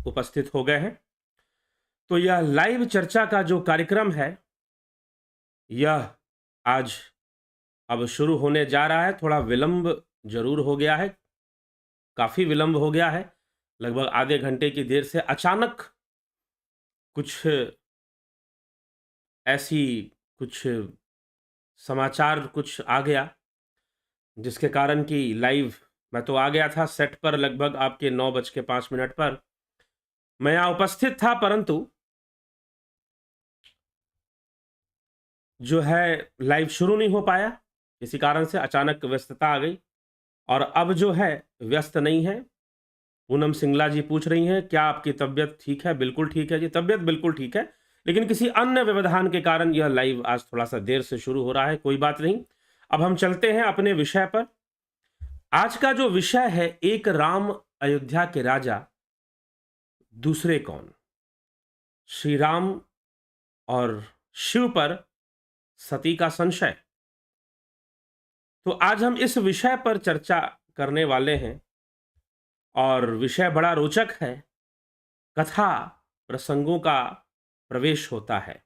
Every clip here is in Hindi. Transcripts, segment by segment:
उपस्थित हो गए हैं। तो यह लाइव चर्चा का जो कार्यक्रम है, यह आज अब शुरू होने जा रहा है। थोड़ा विलंब ज़रूर हो गया है, काफ़ी विलंब हो गया है। लगभग आधे घंटे की देर से अचानक कुछ ऐसी कुछ समाचार कुछ आ गया, जिसके कारण कि लाइव मैं तो आ गया था सेट पर लगभग आपके 9:05 पर। मैं यहाँ उपस्थित था, परंतु जो है लाइव शुरू नहीं हो पाया। किसी कारण से अचानक व्यस्तता आ गई और अब जो है व्यस्त नहीं है। पूनम सिंगला जी पूछ रही हैं, क्या आपकी तबीयत ठीक है? बिल्कुल ठीक है जी, तबीयत बिल्कुल ठीक है। लेकिन किसी अन्य व्यवधान के कारण यह लाइव आज थोड़ा-सा देर से शुरू हो रहा है, कोई बात नहीं। अब हम चलते हैं अपने विषय पर। आज का जो विषय है, एक राम अयोध्या के राजा, दूसरे कौन? श्री राम और शिव पर सती का संशय। तो आज हम इस विषय पर चर्चा करने वाले हैं और विषय बड़ा रोचक है। कथा प्रसंगों का प्रवेश होता है।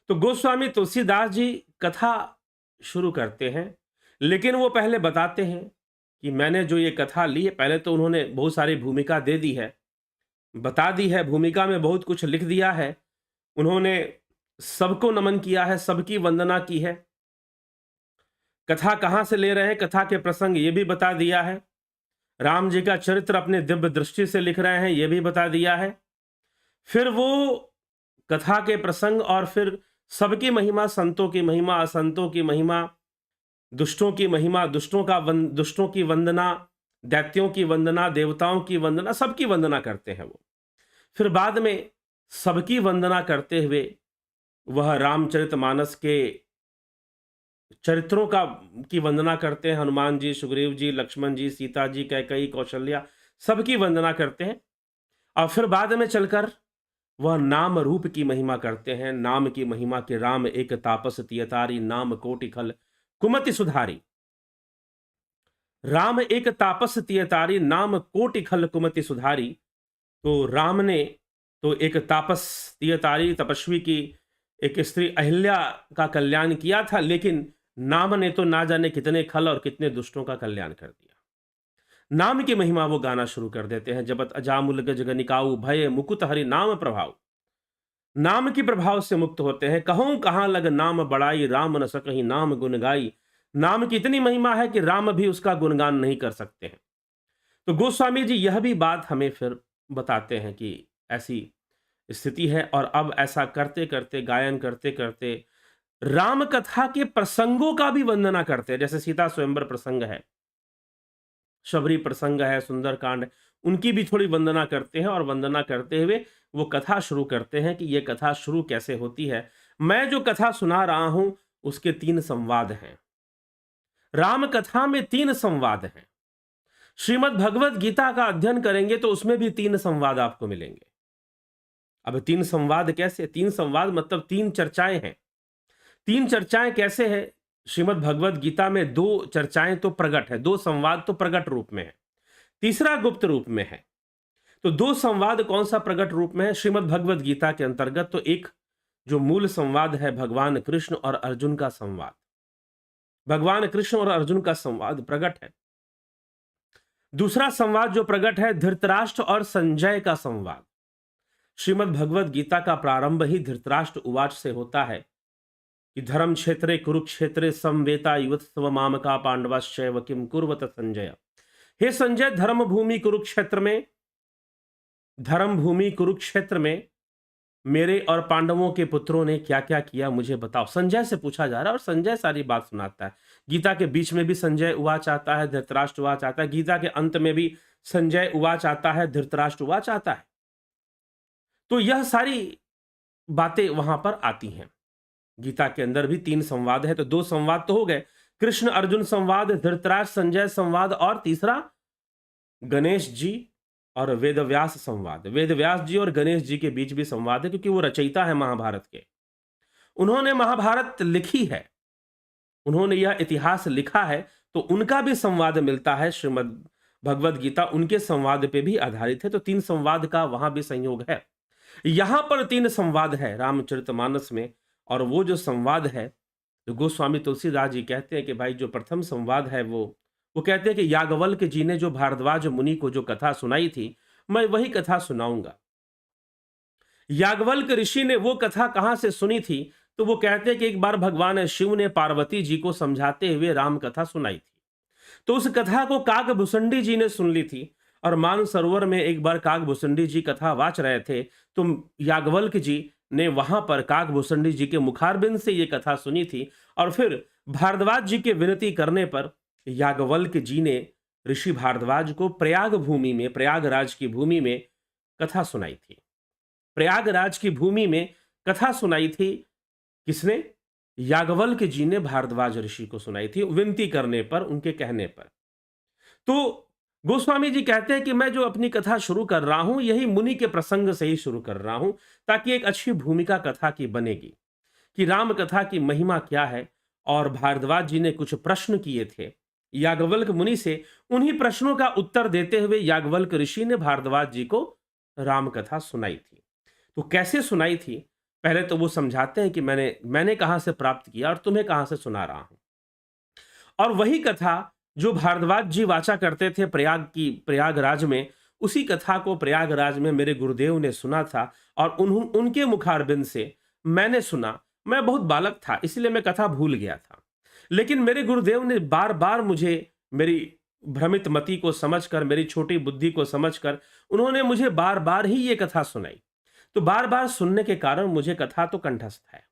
तो गोस्वामी तुलसीदास जी कथा शुरू करते हैं, लेकिन वो पहले बताते हैं कि मैंने जो ये कथा ली है, पहले तो उन्होंने बहुत सारी भूमिका दे दी है, बता दी है, भूमिका में बहुत कुछ लिख दिया है। उन्होंने सबको नमन किया है, सबकी वंदना की है। कथा कहाँ से ले रहे हैं, कथा के प्रसंग ये भी बता दिया है। राम जी का चरित्र अपने दिव्य दृष्टि से लिख रहे हैं, ये भी बता दिया है। फिर वो कथा के प्रसंग और फिर सबकी महिमा, संतों की महिमा, असंतों की महिमा, दुष्टों की महिमा, दुष्टों की वंदना, दैत्यों की वंदना, देवताओं की वंदना, सबकी वंदना करते हैं वो। फिर बाद में सबकी वंदना करते हुए वह रामचरितमानस के चरित्रों का की वंदना करते हैं। हनुमान जी, सुग्रीव जी, लक्ष्मण जी, सीता जी, कैकेयी, कौशल्या, सबकी वंदना करते हैं। और फिर बाद में चलकर वह नाम रूप की महिमा करते हैं। नाम की महिमा के राम एक तापस तियतारी, नाम कोटि खल कुमति सुधारी। राम एक तापस तियतारी, नाम कोटि खल कुमति सुधारी। तो राम ने तो एक तापस तियतारी, तपस्वी की एक स्त्री अहिल्या का कल्याण किया था, लेकिन नाम ने तो ना जाने कितने खल और कितने दुष्टों का कल्याण कर दिया। नाम की महिमा वो गाना शुरू कर देते हैं। जबत अजामुल गज गनिकाऊ, भय मुकुत हरि नाम प्रभाव। नाम की प्रभाव से मुक्त होते हैं। कहूं कहां लग नाम बड़ाई, राम न सकहि नाम गुण गाई। नाम की इतनी महिमा है कि राम भी उसका गुणगान नहीं कर सकते हैं। तो गोस्वामी जी यह भी बात हमें फिर बताते हैं कि ऐसी स्थिति है और अब ऐसा करते करते, गायन करते करते राम कथा के प्रसंगों का भी वंदना करते हैं। जैसे सीता स्वयंवर प्रसंग है, शबरी प्रसंग है, सुंदरकांड, उनकी भी थोड़ी वंदना करते हैं और वंदना करते हुए वो कथा शुरू करते हैं कि ये कथा शुरू कैसे होती है। मैं जो कथा सुना रहा हूं उसके 3 संवाद हैं। राम कथा में 3 संवाद हैं। श्रीमद् भगवत गीता का अध्ययन करेंगे तो उसमें भी 3 संवाद आपको मिलेंगे। अब 3 संवाद कैसे? 3 संवाद मतलब 3 चर्चाएं हैं। 3 चर्चाएं कैसे हैं? श्रीमद् भगवत गीता में 2 चर्चाएं तो प्रकट है, 2 संवाद तो प्रकट रूप में है, तीसरा गुप्त रूप में है। तो 2 संवाद कौन सा प्रकट रूप में है? श्रीमद् भगवत गीता के अंतर्गत तो एक जो मूल संवाद है भगवान कृष्ण और अर्जुन का संवाद। भगवान कृष्ण और अर्जुन का संवाद प्रकट है। दूसरा संवाद जो प्रकट है धृतराष्ट्र और संजय का संवाद। श्रीमद् भगवत गीता का प्रारंभ ही धृतराष्ट्र उवाच से होता है कि धर्म क्षेत्रे कुरुक्षेत्रे समवेता युवत्स्व मामका पांडवाश्चैव किम कुर्वत संजय। हे संजय, धर्म भूमि कुरुक्षेत्र में मेरे और पांडवों के पुत्रों ने क्या क्या किया मुझे बताओ। संजय से पूछा जा रहा है और संजय सारी बात सुनाता है। गीता के बीच में भी संजय उवाच आता है, धृतराष्ट्र उवाच आता है। गीता के अंत में भी संजय उवाच आता है, धृतराष्ट्र उवाच आता है। तो यह सारी बातें वहां पर आती हैं। गीता के अंदर भी 3 संवाद है, तो 2 संवाद तो हो गए, कृष्ण अर्जुन संवाद, धृतराष्ट्र संजय संवाद, और तीसरा गणेश जी और वेदव्यास संवाद। वेदव्यास जी और गणेश जी के बीच भी संवाद है, क्योंकि वो रचयिता है महाभारत के। उन्होंने महाभारत लिखी है, उन्होंने यह इतिहास लिखा है, तो उनका भी संवाद मिलता है श्रीमद् भगवद गीता उनके संवाद पे भी आधारित है, तो 3 संवाद का वहां भी संयोग है। यहां पर 3 संवाद है रामचरितमानस में, और वो जो संवाद है, तो गोस्वामी तुलसीदास जी कहते हैं कि भाई जो प्रथम संवाद है वो कहते हैं कि याज्ञवल्क्य जी ने जो भारद्वाज मुनि को जो कथा सुनाई थी, मैं वही कथा सुनाऊंगा। याज्ञवल्क्य ऋषि ने वो कथा कहां से सुनी थी, तो वो कहते हैं कि एक बार भगवान शिव ने पार्वती जी को समझाते हुए राम कथा सुनाई थी। तो उस कथा को काकभूषुंडी जी ने सुन ली थी, और मानसरोवर में एक बार काकभूषुंडी जी कथा वाच रहे थे, तो याज्ञवल्क्य जी ने वहां पर काकभूषुंडी जी के मुखारबिंद से ये कथा सुनी थी, और फिर भारद्वाज जी के विनती करने पर याज्ञवल्क्य जी ने ऋषि भारद्वाज को प्रयाग भूमि में, प्रयागराज की भूमि में कथा सुनाई थी। प्रयागराज की भूमि में कथा सुनाई थी किसने? याज्ञवल्क्य जी ने भारद्वाज ऋषि को सुनाई थी, विनती करने पर, उनके कहने पर। तो गोस्वामी जी कहते हैं कि मैं जो अपनी कथा शुरू कर रहा हूं, यही मुनि के प्रसंग से ही शुरू कर रहा हूं, ताकि एक अच्छी भूमिका कथा की बनेगी कि राम कथा की महिमा क्या है। और भारद्वाज जी ने कुछ प्रश्न किए थे याज्ञवल्क्य मुनि से, उन्हीं प्रश्नों का उत्तर देते हुए याज्ञवल्क्य ऋषि ने भारद्वाज जी को राम कथा सुनाई थी। तो कैसे सुनाई थी, पहले तो वो समझाते हैं कि मैंने कहां से प्राप्त किया और तुम्हें कहां से सुना रहा हूं। और वही कथा जो भारद्वाज जी वाचा करते थे प्रयागराज में, उसी कथा को प्रयागराज में मेरे गुरुदेव ने सुना था, और उनके मुखारबिंद से मैंने सुना। मैं बहुत बालक था, इसलिए मैं कथा भूल गया था, लेकिन मेरे गुरुदेव ने बार बार मुझे, मेरी भ्रमित मति को समझकर, मेरी छोटी बुद्धि को समझकर, उन्होंने मुझे बार बार ही ये कथा सुनाई। तो बार बार सुनने के कारण मुझे कथा तो कंठस्थ है,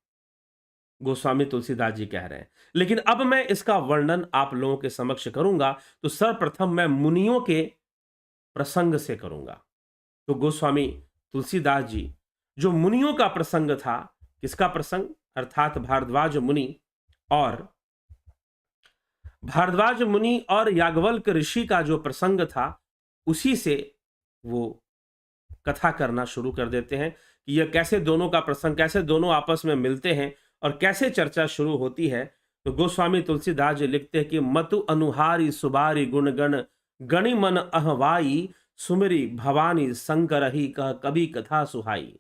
गोस्वामी तुलसीदास जी कह रहे हैं। लेकिन अब मैं इसका वर्णन आप लोगों के समक्ष करूंगा, तो सर्वप्रथम मैं मुनियों के प्रसंग से करूंगा। तो गोस्वामी तुलसीदास जी, जो मुनियों का प्रसंग था, किसका प्रसंग? अर्थात भारद्वाज मुनि और याज्ञवल्क्य ऋषि का जो प्रसंग था, उसी से वो कथा करना शुरू कर देते हैं कि यह कैसे दोनों का प्रसंग, कैसे दोनों आपस में मिलते हैं और कैसे चर्चा शुरू होती है। तो गोस्वामी तुलसीदास जी लिखते हैं कि मतु अनुहारी सुबारी गुणगण गणि मन अहवाई सुमिरी भवानी शंकर ही कह कभी कथा सुहाई।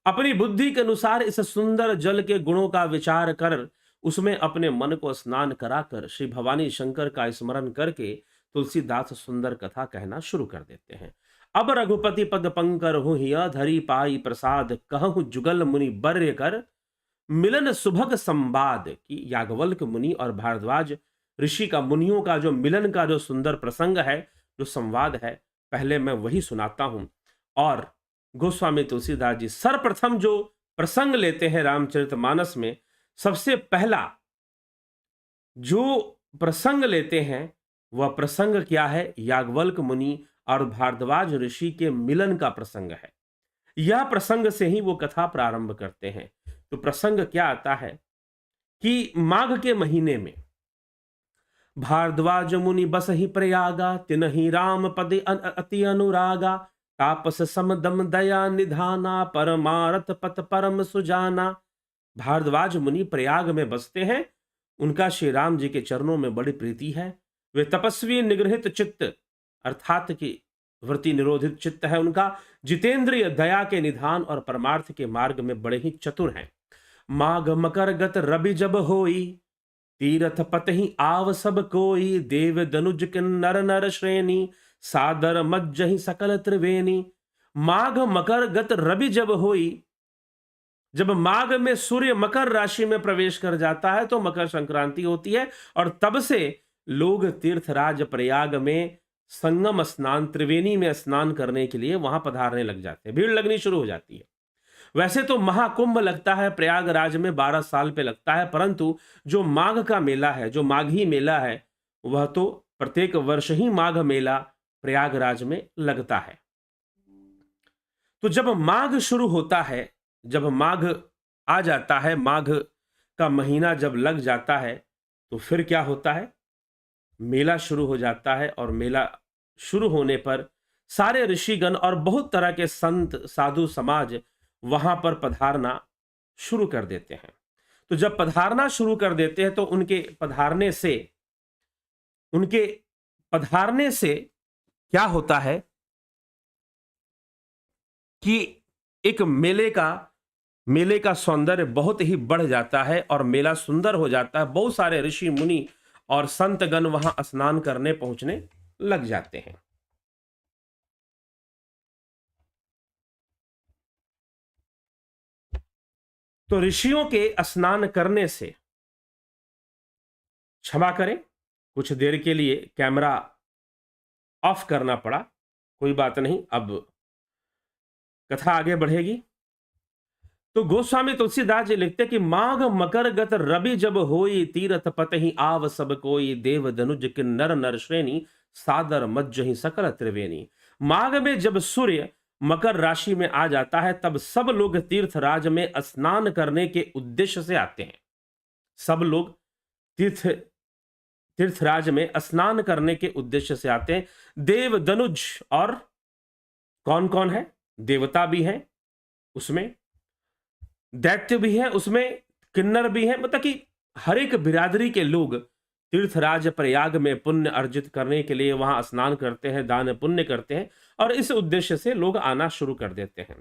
अपनी बुद्धि के अनुसार इस सुंदर जल के गुणों का विचार कर, उसमें अपने मन को स्नान कराकर श्री भवानी शंकर का स्मरण करके तुलसीदास सुंदर कथा कहना शुरू कर देते हैं। अब रघुपति पद पंकर हूँ हिया धरी पाई प्रसाद कहूँ जुगल मुनि बर्य कर मिलन सुभग संवाद। की याज्ञवल्क्य मुनि और भारद्वाज ऋषि का, मुनियों का जो मिलन का जो सुंदर प्रसंग है, जो संवाद है, पहले मैं वही सुनाता हूं। और गोस्वामी तुलसीदास जी सर्वप्रथम जो प्रसंग लेते हैं रामचरितमानस में, सबसे पहला जो प्रसंग लेते हैं वह प्रसंग क्या है? याज्ञवल्क्य मुनि और भारद्वाज ऋषि के मिलन का प्रसंग है। यह प्रसंग से ही वो कथा प्रारंभ करते हैं। तो प्रसंग क्या आता है कि माघ के महीने में भारद्वाज मुनि बस ही प्रयागा तिनहि राम पदे अति अनुरागा तापस समदम दया निधाना परमारथ पथ परम सुजाना। भारद्वाज मुनि प्रयाग में बसते हैं, उनका श्री राम जी के चरणों में बड़ी प्रीति है। वे तपस्वी निगृहित चित्त, अर्थात की वृत्ति निरोधित चित्त है उनका, जितेंद्रिय दया के निधान और परमार्थ के मार्ग में बड़े ही चतुर हैं। माघ मकर गत रवि जब होई तीरथ पत ही आव सब कोई देव दनुज किन्नर नर श्रेणी सादर मज्जहि सकल त्रिवेणी। माघ मकर गत रवि जब होई, जब माघ में सूर्य मकर राशि में प्रवेश कर जाता है तो मकर संक्रांति होती है, और तब से लोग तीर्थराज प्रयाग में संगम स्नान, त्रिवेणी में स्नान करने के लिए वहां पधारने लग जाते हैं, भीड़ लगनी शुरू हो जाती है। वैसे तो महाकुंभ लगता है प्रयागराज में 12 साल पे लगता है, परंतु जो माघ का मेला है, जो माघी मेला है, वह तो प्रत्येक वर्ष ही माघ मेला प्रयागराज में लगता है। तो जब माघ शुरू होता है, जब माघ आ जाता है, माघ का महीना जब लग जाता है, तो फिर क्या होता है? मेला शुरू हो जाता है, और मेला शुरू होने पर सारे ऋषिगण और बहुत तरह के संत साधु समाज वहां पर पधारना शुरू कर देते हैं। तो जब पधारना शुरू कर देते हैं तो उनके पधारने से, उनके पधारने से क्या होता है कि एक मेले का सौंदर्य बहुत ही बढ़ जाता है और मेला सुंदर हो जाता है। बहुत सारे ऋषि मुनि और संतगण वहां स्नान करने पहुंचने लग जाते हैं। तो ऋषियों के स्नान करने से, क्षमा करें कुछ देर के लिए कैमरा ऑफ करना पड़ा, कोई बात नहीं, अब कथा आगे बढ़ेगी। तो गोस्वामी तुलसीदास जी लिखते कि माघ मकर गत रवि जब होई, तीरथ पतहि आव सब कोई, देव दनुज किन्नर नर श्रेणी, सादर मज्जहि सकल त्रिवेणी। माघ में जब सूर्य मकर राशि में आ जाता है, तब सब लोग तीर्थराज में स्नान करने के उद्देश्य से आते हैं। सब लोग तीर्थराज में स्नान करने के उद्देश्य से आते हैं। देव दनुज, और कौन कौन है? देवता भी हैं उसमें, दैत्य भी है उसमें, किन्नर भी है, मतलब कि हर एक बिरादरी के लोग तीर्थराज प्रयाग में पुण्य अर्जित करने के लिए वहां स्नान करते हैं, दान पुण्य करते हैं, और इस उद्देश्य से लोग आना शुरू कर देते हैं।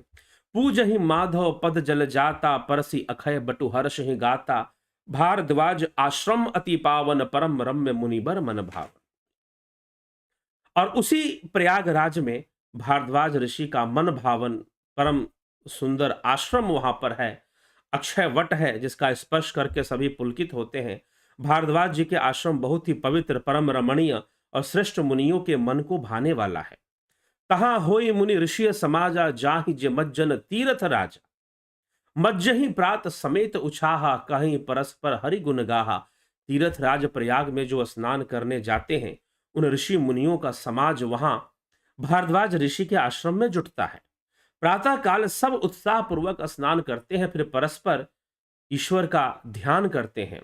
पूजहि माधव पद जल जाता, परसी अखय बटु हर्ष ही गाता, भारद्वाज आश्रम अति पावन, परम रम्य मुनिबर मन भावन। और उसी प्रयागराज में भारद्वाज ऋषि का मन भावन परम सुंदर आश्रम वहां पर है, अक्षय वट है, जिसका स्पर्श करके सभी पुलकित होते हैं। भारद्वाज जी के आश्रम बहुत ही पवित्र, परम रमणीय और श्रेष्ठ मुनियों के मन को भाने वाला है। तहां होई मुनि ऋषि समाजा, जाहि जे मज्जन तीरथ राजा, मज्जहि प्रात समेत उछाहा, कहीं परस्पर हरि गुण गाहा। तीर्थ राज प्रयाग में जो स्नान करने जाते हैं, उन ऋषि मुनियों का समाज वहां भारद्वाज ऋषि के आश्रम में जुटता है। प्रातः काल सब उत्साह पूर्वक स्नान करते हैं, फिर परस्पर ईश्वर का ध्यान करते हैं।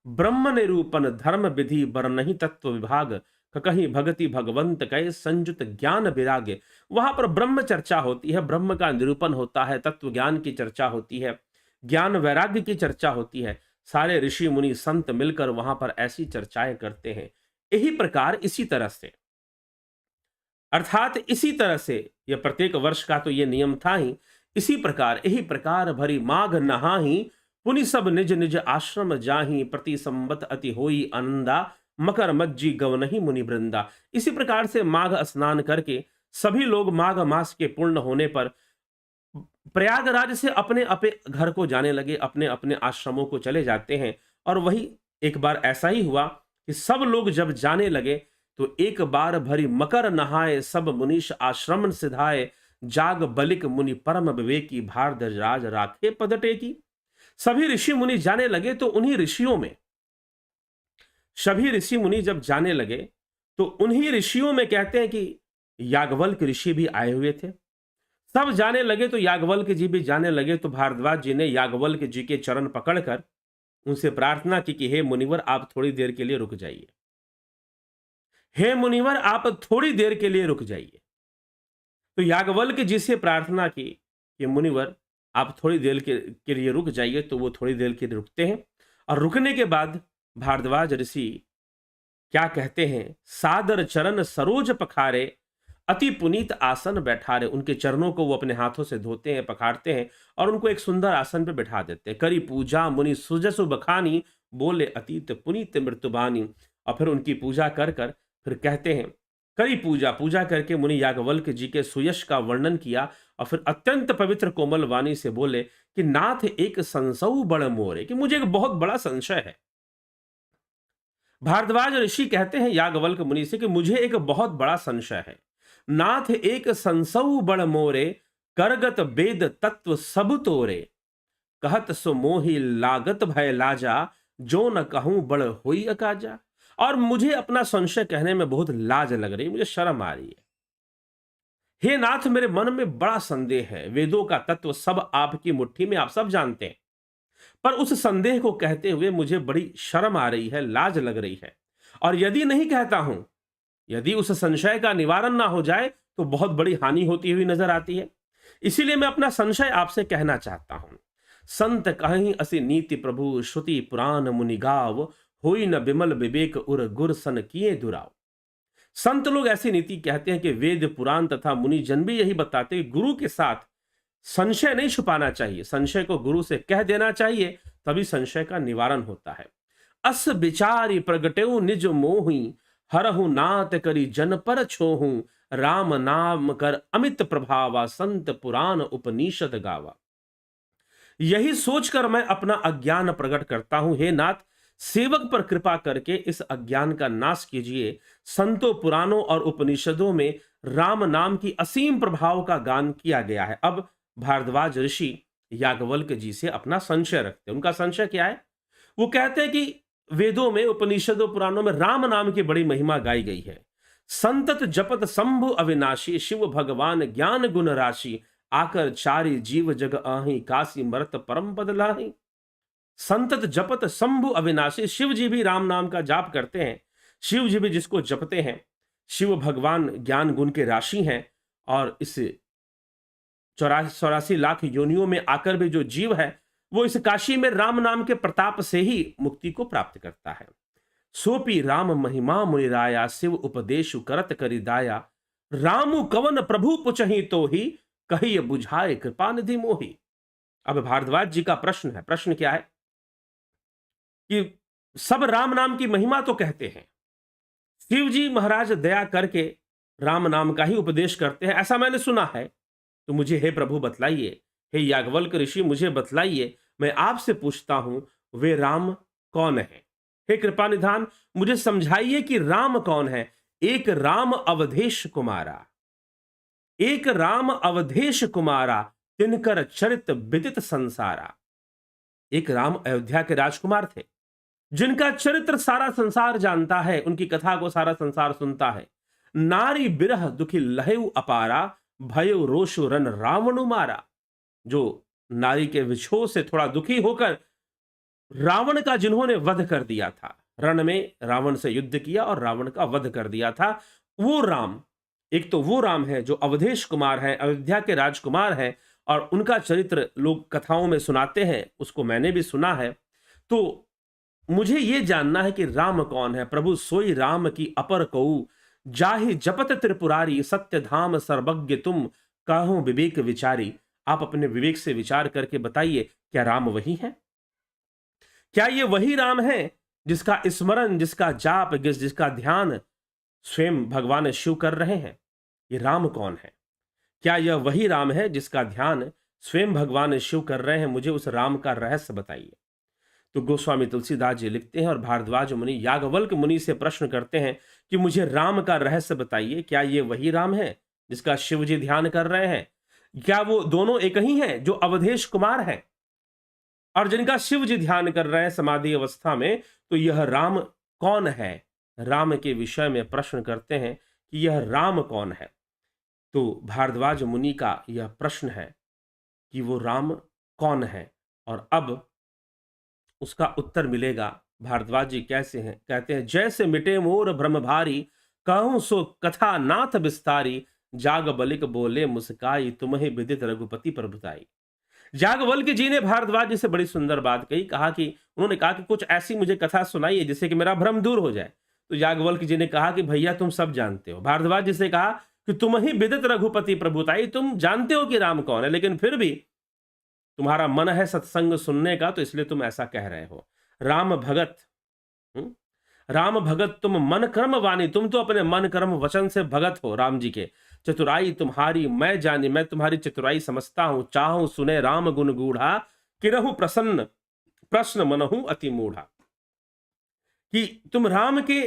ब्रह्म निरूपण धर्म विधि बरनहि तत्व विभाग, कहीं भगति भगवंत कहे संयुत ज्ञान विराग। वहां पर ब्रह्म चर्चा होती है, ब्रह्म का निरूपण होता है, तत्व ज्ञान की चर्चा होती है, ज्ञान वैराग्य की चर्चा होती है। सारे ऋषि मुनि संत मिलकर वहां पर ऐसी चर्चाएं करते हैं। यही प्रकार इसी तरह से, अर्थात इसी तरह से यह प्रत्येक वर्ष का तो यह नियम था ही, इसी प्रकार यही प्रकार भरी माघ नहाही, पुनि सब निज निज आश्रम जाही, प्रति संबत अति होई आनंदा, मकर मज्जी गवनहि मुनि वृंदा। इसी प्रकार से माघ स्नान करके सभी लोग माघ मास के पूर्ण होने पर प्रयागराज से अपने अपने घर को जाने लगे, अपने अपने आश्रमों को चले जाते हैं। और वही एक बार ऐसा ही हुआ कि सब लोग जब जाने लगे तो एक बार भरी मकर नहाए, सब मुनीश आश्रम सिधाए, जाग बलिक मुनि परम विवेकी, भारद्वाज राखे पद टेकी। सभी ऋषि मुनि जाने लगे तो उन्हीं ऋषियों में, सभी ऋषि मुनि जब जाने लगे तो उन्हीं ऋषियों में कहते हैं कि याज्ञवल्क्य ऋषि भी आए हुए थे। सब जाने लगे तो याज्ञवल्क्य जी भी जाने लगे, तो भारद्वाज जी ने याज्ञवल्क्य जी के चरण पकड़कर उनसे प्रार्थना की कि हे मुनिवर, आप थोड़ी देर के लिए रुक जाइए, हे मुनिवर आप थोड़ी देर के लिए रुक जाइए। तो याज्ञवल्क्य जी से प्रार्थना की कि मुनिवर आप थोड़ी देर के लिए रुक जाइए, तो वो थोड़ी देर के लिए रुकते हैं। और रुकने के बाद भारद्वाज ऋषि क्या कहते हैं, सादर चरण सरोज पखारे, अति पुनीत आसन बैठारे। उनके चरणों को वो अपने हाथों से धोते हैं, पखारते हैं और उनको एक सुंदर आसन पे बैठा देते हैं। करी पूजा मुनि सुजसु बखानी, बोले अतीत पुनीत मृत्युबानी। और फिर उनकी पूजा कर कर फिर कहते हैं, करी पूजा, पूजा करके मुनि याज्ञवल्क्य जी के सुयश का वर्णन किया और फिर अत्यंत पवित्र कोमल वाणी से बोले कि नाथ एक संशय बड़ मोरे, कि मुझे एक बहुत बड़ा संशय है। भारद्वाज ऋषि कहते हैं याज्ञवल्क्य मुनि से कि मुझे एक बहुत बड़ा संशय है। नाथ एक संशय बड़ मोरे, करगत वेद तत्व सब तोरे, कहत सो मोहि लागत भय लाजा, जो न कहूं बड़ होई अकाजा। और मुझे अपना संशय कहने में बहुत लाज लग रही, मुझे शर्म आ रही है। हे नाथ, मेरे मन में बड़ा संदेह है। वेदों का तत्व सब आपकी मुट्ठी में, आप सब जानते हैं, पर उस संदेह को कहते हुए मुझे बड़ी शर्म आ रही है, लाज लग रही है। और यदि नहीं कहता हूं, यदि उस संशय का निवारण ना हो जाए तो बहुत बड़ी हानि होती हुई नजर आती है। इसीलिए मैं अपना संशय आपसे कहना चाहता हूं। संत कहीं असि नीति प्रभु, श्रुति पुराण मुनि गाव, होई न बिमल विवेक उर गुर सन किए दुराव। संत लोग ऐसी नीति कहते हैं कि वेद पुराण तथा मुनि जन भी यही बताते हैं कि गुरु के साथ संशय नहीं छुपाना चाहिए, संशय को गुरु से कह देना चाहिए, तभी संशय का निवारण होता है। अस विचारी प्रगटेऊ निज मोहि, हरहु नाथ करी जन पर छोहू, राम नाम कर अमित प्रभावा, संत पुराण उपनिषद गावा। यही सोचकर मैं अपना अज्ञान प्रकट करता हूं, हे नाथ, सेवक पर कृपा करके इस अज्ञान का नाश कीजिए। संतों, पुराणों और उपनिषदों में राम नाम की असीम प्रभाव का गान किया गया है। अब भारद्वाज ऋषि याज्ञवल्क्य जी से अपना संशय रखते हैं। उनका संशय क्या है? वो कहते हैं कि वेदों में, उपनिषदों, पुराणों में राम नाम की बड़ी महिमा गाई गई है। संतत जपत शंभु अविनाशी, शिव भगवान ज्ञान गुण राशि, आकर चारि जीव जग आही, काशी मरत परम पद लाही। संतत जपत शंभु अविनाशी, शिव जी भी राम नाम का जाप करते हैं। शिव जी भी जिसको जपते हैं, शिव भगवान ज्ञान गुण के राशि हैं, और इस 84 लाख योनियों में आकर भी जो जीव है वो इस काशी में राम नाम के प्रताप से ही मुक्ति को प्राप्त करता है। सोपी राम महिमा मुनिराया, शिव उपदेश करत करि दाया, रामु कवन प्रभु पुछहि तो ही, कही बुझाए कृपा निधि मोहि। अब भारद्वाज जी का प्रश्न है। प्रश्न क्या है कि सब राम नाम की महिमा तो कहते हैं, शिव जी महाराज दया करके राम नाम का ही उपदेश करते हैं, ऐसा मैंने सुना है। तो मुझे हे प्रभु बतलाइए, हे याज्ञवल्क्य ऋषि मुझे बतलाइए, मैं आपसे पूछता हूं, वे राम कौन है? हे कृपा निधान, मुझे समझाइए कि राम कौन है। एक राम अवधेश कुमारा, एक राम अवधेश कुमारा, तिनकर चरित विदित संसारा। एक राम अयोध्या के राजकुमार थे, जिनका चरित्र सारा संसार जानता है, उनकी कथा को सारा संसार सुनता है। नारी बिरह दुखी लहेउ अपारा, भयउ रोषु रन रावणु मारा। जो नारी के विछोह से थोड़ा दुखी होकर रावण का जिन्होंने वध कर दिया था, रण में रावण से युद्ध किया और रावण का वध कर दिया था, वो राम, एक तो वो राम है जो अवधेश कुमार है, अयोध्या के राजकुमार है, और उनका चरित्र लोग कथाओं में सुनाते हैं, उसको मैंने भी सुना है। तो मुझे ये जानना है कि राम कौन है। प्रभु सोई राम की अपर कऊ, जाहि जपत त्रिपुरारी, सत्य धाम सर्वज्ञ तुम, काहू विवेक विचारी। आप अपने विवेक से विचार करके बताइए, क्या राम वही है? क्या ये वही राम है जिसका स्मरण, जिसका जाप, जिसका ध्यान स्वयं भगवान शिव कर रहे हैं? ये राम कौन है? क्या यह वही राम है जिसका ध्यान स्वयं भगवान शिव कर रहे हैं? मुझे उस राम का रहस्य बताइए। तो गोस्वामी तुलसीदास जी लिखते हैं, और भारद्वाज मुनि याज्ञवल्क्य मुनि से प्रश्न करते हैं कि मुझे राम का रहस्य बताइए। क्या ये वही राम है जिसका शिव जी ध्यान कर रहे हैं? क्या वो दोनों एक ही हैं जो अवधेश कुमार हैं और जिनका शिव जी ध्यान कर रहे हैं समाधि अवस्था में? तो यह राम कौन है? राम के विषय में प्रश्न करते हैं कि यह राम कौन है। तो भारद्वाज मुनि का यह प्रश्न है कि वो राम कौन है, और अब उसका उत्तर मिलेगा। भारद्वाज जी कैसे हैं? कहते हैं, जैसे मिटे मोर भ्रम भारी, कहूं सो कथा नाथ विस्तारी, जाग बलिक बोले मुस्काई, तुम्हें विदित रघुपति प्रभुताई। याज्ञवल्क्य जी ने भारद्वाज जी से बड़ी सुंदर बात कही। उन्होंने कहा कि कुछ ऐसी मुझे कथा सुनाइए जिससे कि मेरा भ्रम दूर हो जाए। तो याज्ञवल्क्य जी ने कहा कि भैया तुम सब जानते हो। भारद्वाज जी से कहा कि तुम ही विदित रघुपति प्रभुताई, तुम जानते हो कि राम कौन है, लेकिन फिर भी तुम्हारा मन है सत्संग सुनने का, तो इसलिए तुम ऐसा कह रहे हो। राम भगत, राम भगत तुम मन कर्म वाणी, तुम तो अपने मन कर्म वचन से भगत हो राम जी के। चतुराई तुम्हारी मैं जानी, मैं तुम्हारी चतुराई समझता हूं। चाहूं सुने राम गुण गूढ़ा, किरहु प्रसन्न प्रश्न मनहु अति मूढ़ा। कि तुम राम के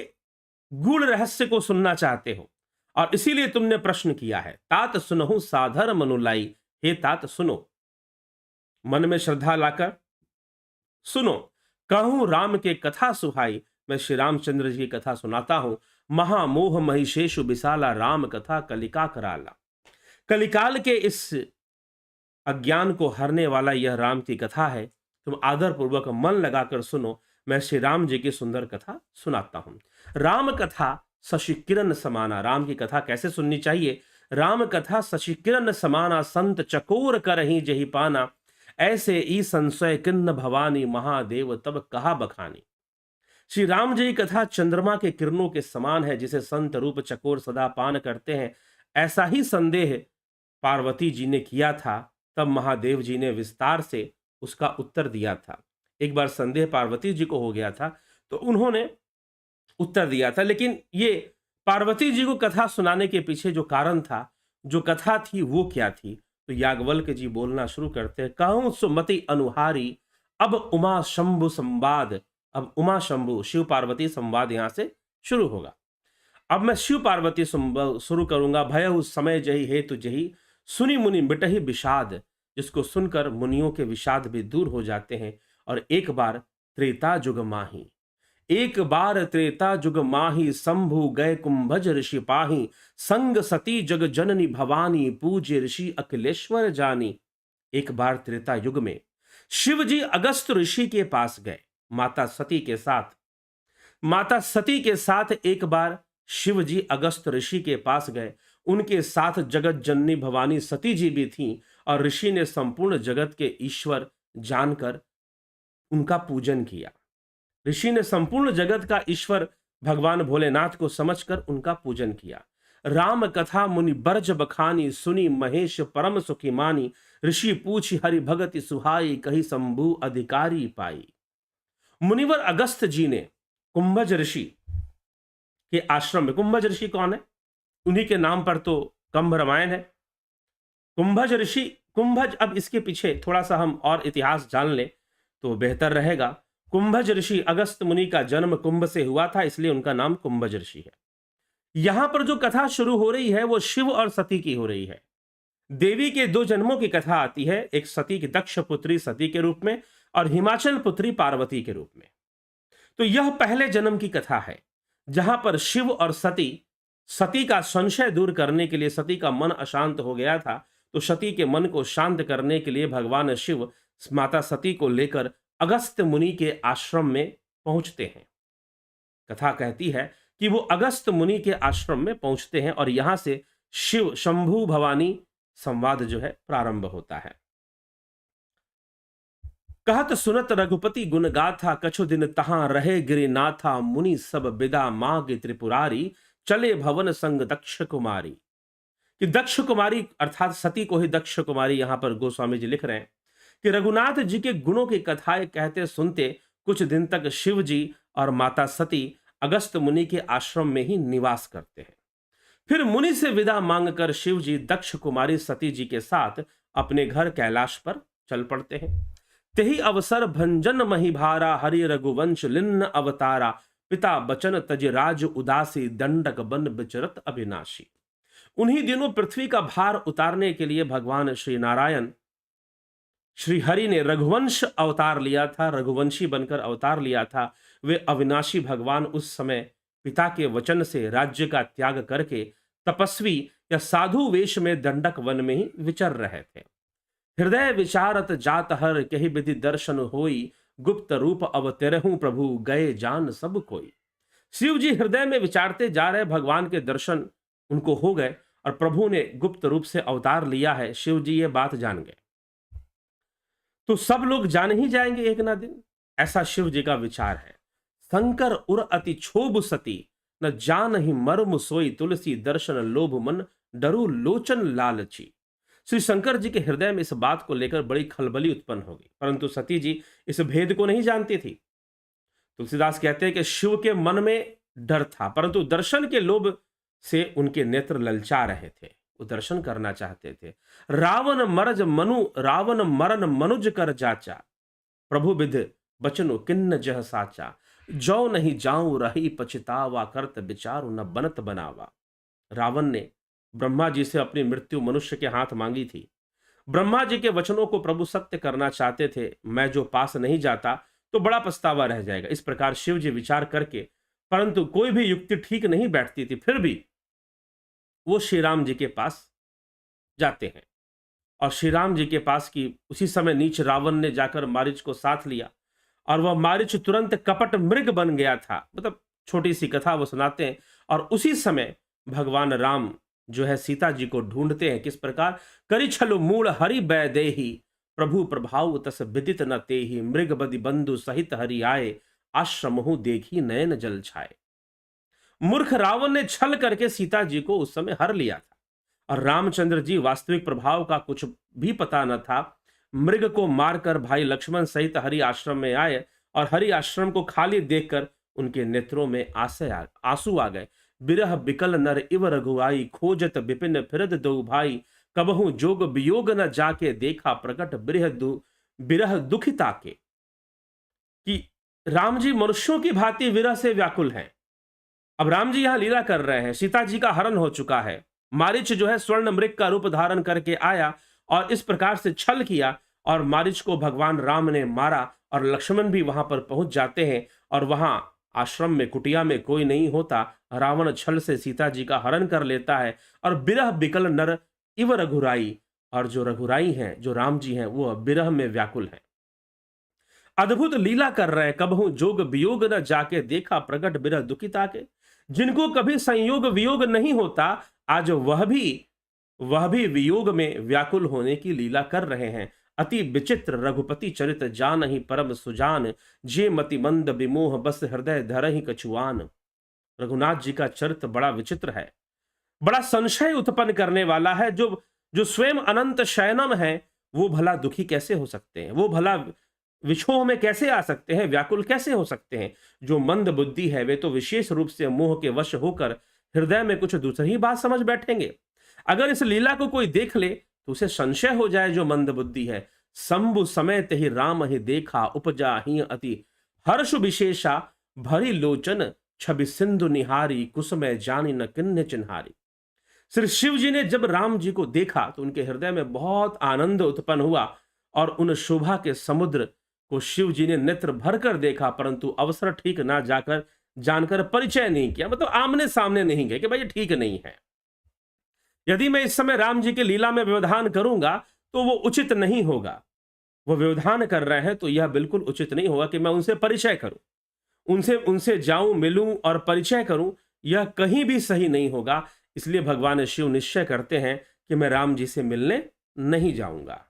गूढ़ रहस्य को सुनना चाहते हो और इसीलिए तुमने प्रश्न किया है। तात सुनहु साधर मनुलाई, हे तात सुनो, मन में श्रद्धा लाकर सुनो। कहूं राम के कथा सुहाई, मैं श्री रामचंद्र जी की कथा सुनाता हूं। महामोह महिषेशु विशाला, राम कथा कलिका कराला। कलिकाल के इस अज्ञान को हरने वाला यह राम की कथा है। तुम आदर पूर्वक मन लगाकर सुनो, मैं श्री राम जी की सुंदर कथा सुनाता हूं। राम कथा शशि किरण समाना। राम की कथा कैसे सुननी चाहिए? राम कथा शशि किरण समाना, संत चकोर करहि जहि पाना, ऐसे ई संशय किन्न भवानी, महादेव तब कहा बखानी। श्री राम जी की कथा चंद्रमा के किरणों के समान है, जिसे संत रूप चकोर सदा पान करते हैं। ऐसा ही संदेह पार्वती जी ने किया था, तब महादेव जी ने विस्तार से उसका उत्तर दिया था। एक बार संदेह पार्वती जी को हो गया था, तो उन्होंने उत्तर दिया था। लेकिन ये पार्वती जी को कथा सुनाने के पीछे जो कारण था, जो कथा थी, वो क्या थी? तो याज्ञवल्क्य जी बोलना शुरू करते हैं, कहूं सुमति अनुहारी, अब उमा शंभु संवाद। अब उमा शंभु शिव पार्वती संवाद यहां से शुरू होगा। अब मैं शिव पार्वती शुरू करूंगा। भय उस समय जही हेतु जही, सुनी मुनि मिटहि विषाद। जिसको सुनकर मुनियों के विषाद भी दूर हो जाते हैं। और एक बार त्रेता जुग माही, एक बार त्रेता जुग माही, शंभु गए कुंभज ऋषि पाही। संग सती जग जननी भवानी, पूज्य ऋषि अखिलेश्वर जानी। एक बार त्रेता युग में शिव जी अगस्त ऋषि के पास गए माता सती के साथ। माता सती के साथ एक बार शिव जी अगस्त ऋषि के पास गए। उनके साथ जगत जननी भवानी सती जी भी थीं। और ऋषि ने संपूर्ण जगत के ईश्वर जानकर उनका पूजन किया। ऋषि ने संपूर्ण जगत का ईश्वर भगवान भोलेनाथ को समझकर उनका पूजन किया। राम कथा मुनि बरज बखानी, सुनी महेश परम सुखी मानी। ऋषि पूछी हरि भगति सुहाई, कही शंभु अधिकारी पाई। मुनिवर अगस्त जी ने कुंभज ऋषि के आश्रम में, कुंभज ऋषि कौन है? उन्हीं के नाम पर तो कंभ रामायण है। कुंभज ऋषि, कुंभज, अब इसके पीछे थोड़ा सा हम और इतिहास जान लें तो बेहतर रहेगा। कुंभज ऋषि, अगस्त मुनि का जन्म कुंभ से हुआ था, इसलिए उनका नाम कुंभज ऋषि है। यहां पर जो कथा शुरू हो रही है वो शिव और सती की हो रही है। देवी के दो जन्मों की कथा आती है, एक सती की दक्ष पुत्री सती के रूप में और हिमाचल पुत्री पार्वती के रूप में। तो यह पहले जन्म की कथा है, जहां पर शिव और सती का संशय दूर करने के लिए, सती का मन अशांत हो गया था, तो सती के मन को शांत करने के लिए भगवान शिव माता सती को लेकर अगस्त मुनि के आश्रम में पहुंचते हैं। कथा कहती है कि वो अगस्त मुनि के आश्रम में पहुंचते हैं और यहां से शिव शंभु भवानी संवाद जो है प्रारंभ होता है। कहत सुनत रघुपति गुण गाथा, कछु दिन तहां रहे गिरिनाथा। मुनि सब बिदा माग त्रिपुरारी, चले भवन संग दक्ष कुमारी। कि दक्ष कुमारी अर्थात सती को ही दक्ष कुमारी यहां पर गोस्वामी जी लिख रहे हैं कि रघुनाथ जी के गुणों की कथाएं कहते सुनते कुछ दिन तक शिव जी और माता सती अगस्त मुनि के आश्रम में ही निवास करते हैं। फिर मुनि से विदा मांगकर शिव जी दक्ष कुमारी सती जी के साथ अपने घर कैलाश पर चल पड़ते हैं। तेही अवसर भंजन महिभारा, हरि रघुवंश लिन्न अवतारा। पिता बचन तज राज उदासी, दंडक बन विचरत अविनाशी। उन्हीं दिनों पृथ्वी का भार उतारने के लिए भगवान श्री नारायण श्री हरि ने रघुवंश अवतार लिया था, रघुवंशी बनकर अवतार लिया था। वे अविनाशी भगवान उस समय पिता के वचन से राज्य का त्याग करके तपस्वी या साधु वेश में दंडक वन में ही विचर रहे थे। हृदय विचारत जात हर, कही विधि दर्शन होई। गुप्त रूप अवतरहूं प्रभु, गए जान सब कोई। शिव जी हृदय में विचारते जा रहे, भगवान के दर्शन उनको हो गए और प्रभु ने गुप्त रूप से अवतार लिया है। शिव जी ये बात जान गए तो सब लोग जान ही जाएंगे एक ना दिन, ऐसा शिव जी का विचार है। शंकर उर अति क्षोभ सती, न जान ही मर्म सोई। तुलसी दर्शन लोभ मन, डरू लोचन लालची। श्री शंकर जी के हृदय में इस बात को लेकर बड़ी खलबली उत्पन्न होगी, परंतु सती जी इस भेद को नहीं जानती थी। तुलसीदास कहते हैं कि शिव के मन में डर था, परंतु दर्शन के लोभ से उनके नेत्र ललचा रहे थे, वो दर्शन करना चाहते थे। रावण मरन मनुज कर जाचा, प्रभु विध बचनो किन्न जह साचा। जो नहीं जाऊं रही पछतावा, करत विचारु न बनत बनावा। रावण ने ब्रह्मा जी से अपनी मृत्यु मनुष्य के हाथ मांगी थी। ब्रह्मा जी के वचनों को प्रभु सत्य करना चाहते थे, मैं जो पास नहीं जाता तो बड़ा पछतावा रह जाएगा। इस प्रकार शिव जी विचार करके, परंतु कोई भी युक्ति ठीक नहीं बैठती थी, फिर भी वो श्री राम जी के पास जाते हैं। और श्री राम जी के पास की उसी समय नीच रावण ने जाकर मारीच को साथ लिया और वह मारीच तुरंत कपट मृग बन गया था। मतलब छोटी सी कथा वो सुनाते हैं। और उसी समय भगवान राम जो है सीता जी को ढूंढते हैं। किस प्रकार? करी छलु मूल हरि बै देही, प्रभु प्रभाव तस विदित न तेहि। मृग बदि बंधु सहित हरि आए, आश्रमहु देखी नयन जल छाए। मूर्ख रावण ने छल करके सीता जी को उस समय हर लिया था और रामचंद्र जी वास्तविक प्रभाव का कुछ भी पता न था। मृग को मारकर भाई लक्ष्मण सहित हरि आश्रम में आए और हरि आश्रम को खाली देखकर उनके नेत्रों में आंसू आ गए। बिरह बिकल नर इव रघुआई खोजत विपिन फिरद दो भाई कबहू जोग वियोग न जाके देखा प्रकट बिरह दुखिता के। कि राम जी मनुष्यों की भांति विरह से व्याकुल हैं। अब राम जी यहां लीला कर रहे हैं, सीता जी का हरण हो चुका है, मारिच जो है स्वर्ण मृग का रूप धारण करके आया और इस प्रकार से छल किया और मारिच को भगवान राम ने मारा और लक्ष्मण भी वहां पर पहुंच जाते हैं और वहां आश्रम में कुटिया में कोई नहीं होता। रावण छल से सीता जी का हरण कर लेता है और बिरह बिकल नर इव रघुराई, और जो रघुराई हैं, जो राम जी हैं, वो बिरह में व्याकुल हैं, अद्भुत लीला कर रहे हैं। कबहू जोग वियोग न जाके देखा प्रगट बिरह दुखिता के। जिनको कभी संयोग वियोग नहीं होता, आज वह भी वियोग में व्याकुल होने की लीला कर रहे हैं। अति विचित्र रघुपति चरित जान ही परम सुजान जे मति मंद विमोह बस हृदय धर ही कछुआन। रघुनाथ जी का चरित्र बड़ा विचित्र है, बड़ा संशय उत्पन्न करने वाला है। जो स्वयं अनंत शयनम है, वो भला दुखी कैसे हो सकते हैं, वो भला विछोह में कैसे आ सकते हैं, व्याकुल कैसे हो सकते हैं। जो मंद बुद्धि है वे तो विशेष रूप से मोह के वश होकर हृदय में कुछ दूसरी ही बात समझ बैठेंगे। अगर इस लीला को कोई देख ले तो उसे संशय हो जाए जो मंद बुद्धि है। शंभु समेत ही राम ही देखा उपजा ही अति हर्ष विशेषा भरी लोचन छवि सिंधु निहारी कुसुमय जानी न किन्ह चिन्हारी। श्री शिव जी ने जब राम जी को देखा तो उनके हृदय में बहुत आनंद उत्पन्न हुआ और उन शोभा के समुद्र को शिव जी ने नेत्र भरकर देखा, परंतु अवसर ठीक ना जानकर परिचय नहीं किया, मतलब आमने सामने नहीं गए कि भाई ये ठीक नहीं है। यदि मैं इस समय राम जी के लीला में व्यवधान करूंगा तो वो उचित नहीं होगा। वो व्यवधान कर रहे हैं तो यह बिल्कुल उचित नहीं होगा कि मैं उनसे परिचय करूं, उनसे जाऊं, मिलूं और परिचय करूं, यह कहीं भी सही नहीं होगा। इसलिए भगवान शिव निश्चय करते हैं कि मैं राम जी से मिलने नहीं जाऊंगा,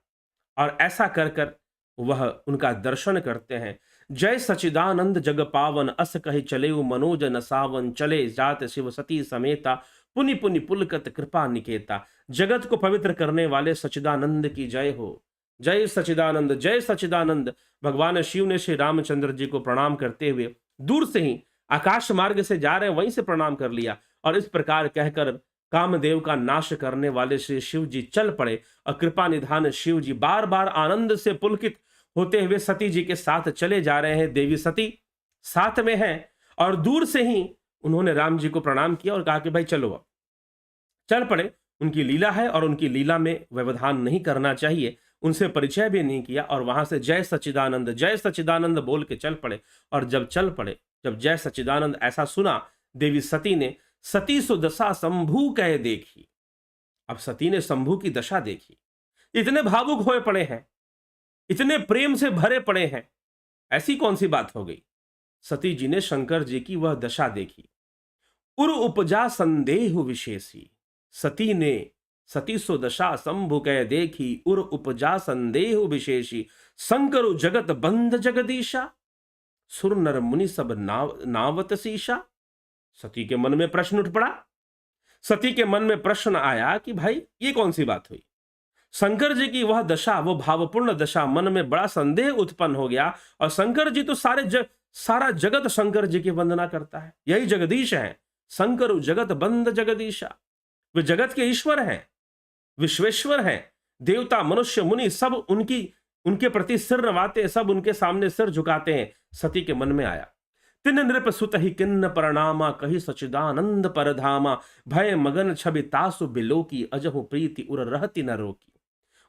और ऐसा कर वह उनका दर्शन करते हैं। जय सचिदानंद जग पावन अस कहि चले मनोज न सावन चले जात शिव सती समेता पुनि पुनि पुलकत कृपा निकेता। जगत को पवित्र करने वाले सचिदानंद की जय हो। जय सचिदानंद, जय सचिदानंद। भगवान शिव ने श्री रामचंद्र जी को प्रणाम करते हुए दूर से ही आकाश मार्ग से जा रहे वहीं से प्रणाम कर लिया और इस प्रकार कहकर कामदेव का नाश करने वाले श्री शिव जी चल पड़े और कृपा निधान शिव जी बार बार आनंद से पुलकित होते हुए सती जी के साथ चले जा रहे हैं। देवी सती साथ में है और दूर से ही उन्होंने राम जी को प्रणाम किया और कहा कि भाई चलो, अब चल पड़े। उनकी लीला है और उनकी लीला में व्यवधान नहीं करना चाहिए। उनसे परिचय भी नहीं किया और वहां से जय सच्चिदानंद बोल के चल पड़े। और जब चल पड़े, जब जय सच्चिदानंद ऐसा सुना, देवी सती ने सती सुदशा शंभु कह देखी। अब सती ने शंभु की दशा देखी, इतने भावुक होए पड़े हैं, इतने प्रेम से भरे पड़े हैं, ऐसी कौन सी बात हो गई। सती जी ने शंकर जी की वह दशा देखी। उर उपजा संदेह विशेषी, सती ने सती सो दशा शंभु कह देखी। उर उपजा संदेह विशेषी, शंकर जगत बंध जगदीशा। सुर नर मुनि सब नावत शीशा। सती के मन में प्रश्न उठ पड़ा। सती के मन में प्रश्न आया कि भाई ये कौन सी बात हुई। शंकर जी की वह दशा, वो भावपूर्ण दशा, मन में बड़ा संदेह उत्पन्न हो गया। और शंकर जी तो सारा जगत शंकर जी की वंदना करता है, यही जगदीश है। शंकर जगत बंद जगदीशा, वे जगत के ईश्वर हैं, विश्वेश्वर हैं। देवता मनुष्य मुनि सब उनके प्रति सिर नवाते, सब उनके सामने सिर झुकाते हैं। सती के मन में आया, तिन नृप सुत ही किन्न परनामा कही सचिदानंद परधामा। भय मगन छवि तासु बिलोकी अजहु प्रीति उर रहती न रोकी।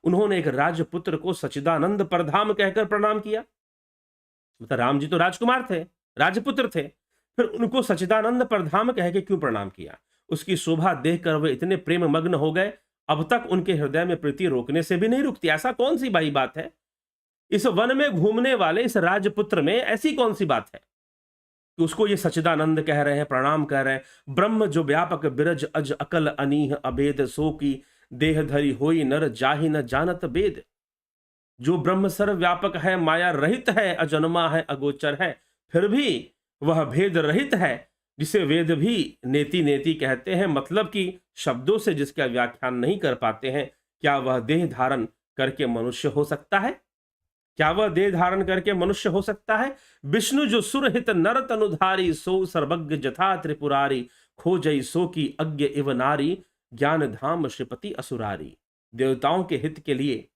उन्होंने एक राजपुत्र को सचिदानंद परधाम कहकर प्रणाम किया। मतलब राम जी तो राजकुमार थे, राजपुत्र थे, फिर उनको सचिदानंद परधाम कह के क्यों प्रणाम किया। उसकी शोभा देखकर वे इतने प्रेम मग्न हो गए, अब तक उनके हृदय में प्रीति रोकने से भी नहीं रुकती। ऐसा कौन सी बड़ी बात है इस वन में घूमने वाले इस राजपुत्र में, ऐसी कौन सी बात है कि उसको ये सचिदानंद कह रहे हैं, प्रणाम कर रहे हैं। ब्रह्म जो व्यापक बिरज अज अकल अनीह अभेद, सो की देह धरी होई नर जाहि न जानत वेद। जो ब्रह्म सर्व व्यापक है, माया रहित है, अजन्मा है, अगोचर है, फिर भी वह भेद रहित है, जिसे वेद भी नेति नेति कहते हैं, मतलब कि शब्दों से जिसका व्याख्यान नहीं कर पाते हैं। क्या वह देह धारण करके मनुष्य हो सकता है? क्या वह देह धारण करके मनुष्य हो सकता है? विष्णु जो सुरहित नर तनुधारी, सो सर्वज्ञ जथा त्रिपुरारी, खोजई सो की अज्ञ इव नारी, ज्ञान धाम श्रीपति असुरारी। देवताओं के हित के लिए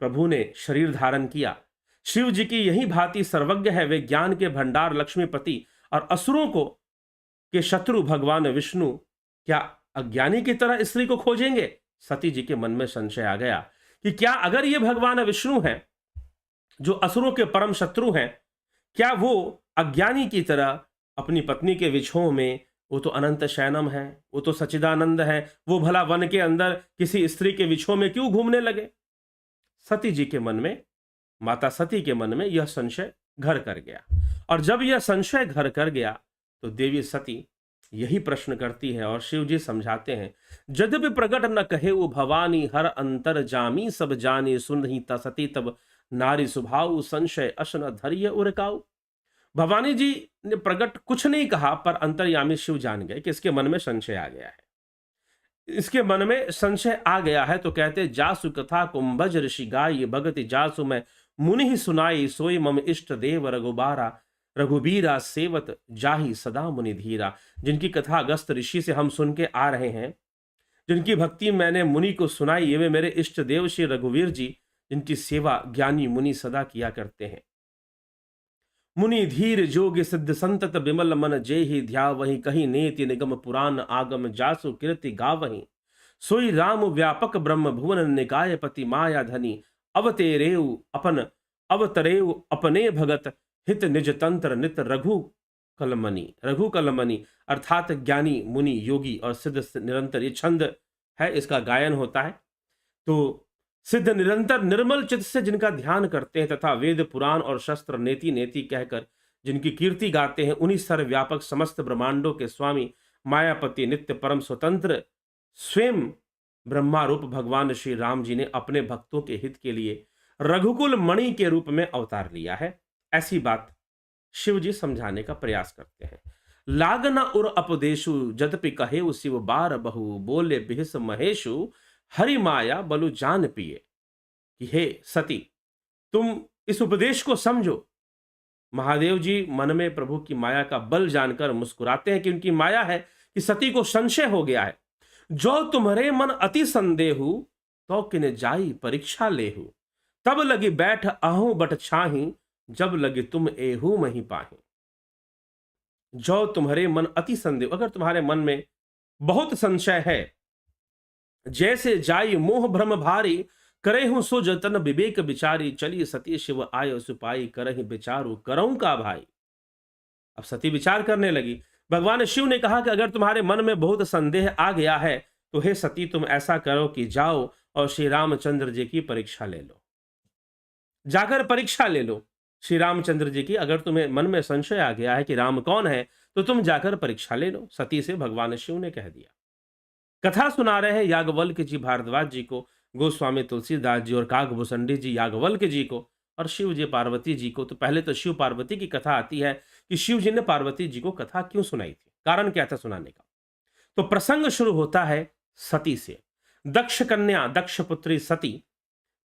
प्रभु ने शरीर धारण किया। शिव जी की यही भांति सर्वज्ञ है, वे ज्ञान के भंडार लक्ष्मीपति, और असुरों को के शत्रु भगवान विष्णु क्या अज्ञानी की तरह स्त्री को खोजेंगे? सती जी के मन में संशय आ गया कि क्या अगर ये भगवान विष्णु हैं जो असुरों के परम शत्रु हैं, क्या वो अज्ञानी की तरह अपनी पत्नी के विछोह में, वो तो अनंत शयनम है, वो तो सच्चिदानंद है, वो भला वन के अंदर किसी स्त्री के विछोह में क्यों घूमने लगे? सती जी के मन में, माता सती के मन में यह संशय घर कर गया। और जब यह संशय घर कर गया तो देवी सती यही प्रश्न करती है, और शिव जी समझाते हैं, यद्यपि प्रकट न कहे वो भवानी, हर अंतर जामी सब जानी, सुन ही सती तब नारी स्वभाव, संशय अशन धैर्य उरकाऊ। भवानी जी ने प्रकट कुछ नहीं कहा, पर अंतर्यामी शिव जान गए कि इसके मन में संशय आ गया है। इसके मन में संशय आ गया है तो कहते, जासु कथा कुंभज ऋषि गाय, भगति जासु मैं मुनि ही सुनाई, सोई मम इष्ट देव रघुबारा, रघुबीरा सेवत जाहि सदा मुनि धीरा। जिनकी कथा अगस्त ऋषि से हम सुन के आ रहे हैं, जिनकी भक्ति मैंने मुनि को सुनाई, ये वे मेरे इष्ट देव श्री रघुवीर जी, जिनकी सेवा ज्ञानी मुनि सदा किया करते हैं। मुनि धीर जोग सिद्ध संतत बिमल मन, जेहि ध्या वही कही नेति निगम पुराण आगम, जासु कीर्ति गावही, सोई राम व्यापक ब्रह्म भुवन निकाय पति माया धनी, अवतरेव अपने भगत, हित निज तंत्र नित रघु कलमणि। अर्थात ज्ञानी मुनि योगी और सिद्ध निरंतर, ये छंद है, इसका गायन होता है। तो सिद्ध निरंतर निर्मल चित्त से जिनका ध्यान करते हैं, तथा वेद पुराण और शस्त्र नेति नेति कहकर जिनकी कीर्ति गाते हैं, उन्हीं सर्वव्यापक समस्त ब्रह्मांडों के स्वामी मायापति नित्य परम स्वतंत्र स्वयं ब्रह्मा रूप भगवान श्री राम जी ने अपने भक्तों के हित के लिए रघुकुल मणि के रूप में अवतार लिया है। ऐसी बात शिव जी समझाने का प्रयास करते हैं। लागना उर अपदेशु जदपि कहे शिव बार बहु, बोले बिहस महेशु हरि माया बलु जान पिए। कि हे सती, तुम इस उपदेश को समझो। महादेव जी मन में प्रभु की माया का बल जानकर मुस्कुराते हैं कि उनकी माया है कि सती को संशय हो गया है। जो तुम्हारे मन अति संदेहु, तो किने जाई परीक्षा लेहु, तब लगी बैठ अहू बट छाही, जब लगे तुम एहू मही पाही। जो तुम्हारे मन अति संदेह, अगर तुम्हारे मन में बहुत संशय है, जैसे जाई मोह भ्रम भारी, करे हूं सो जतन विवेक विचारी, चली सती शिव आयो सुपाई, करहि विचारू करऊं का भाई। अब सती विचार करने लगी। भगवान शिव ने कहा कि अगर तुम्हारे मन में बहुत संदेह आ गया है तो हे सती, तुम ऐसा करो कि जाओ और श्री रामचंद्र जी की परीक्षा ले लो। जाकर परीक्षा ले लो श्री रामचंद्र जी की। अगर तुम्हें मन में संशय आ गया है कि राम कौन है, तो तुम जाकर परीक्षा ले लो, सती से भगवान शिव ने कह दिया। कथा सुना रहे हैं याज्ञवल्क्य जी भारद्वाज जी को, गोस्वामी तुलसीदास जी और काकभूषणी जी याज्ञवल्क्य जी को, और शिव जी पार्वती जी को। तो पहले तो शिव पार्वती की कथा आती है कि शिव जी ने पार्वती जी को कथा क्यों सुनाई थी, कारण क्या था सुनाने का। तो प्रसंग शुरू होता है सती से। दक्ष कन्या, दक्ष पुत्री सती,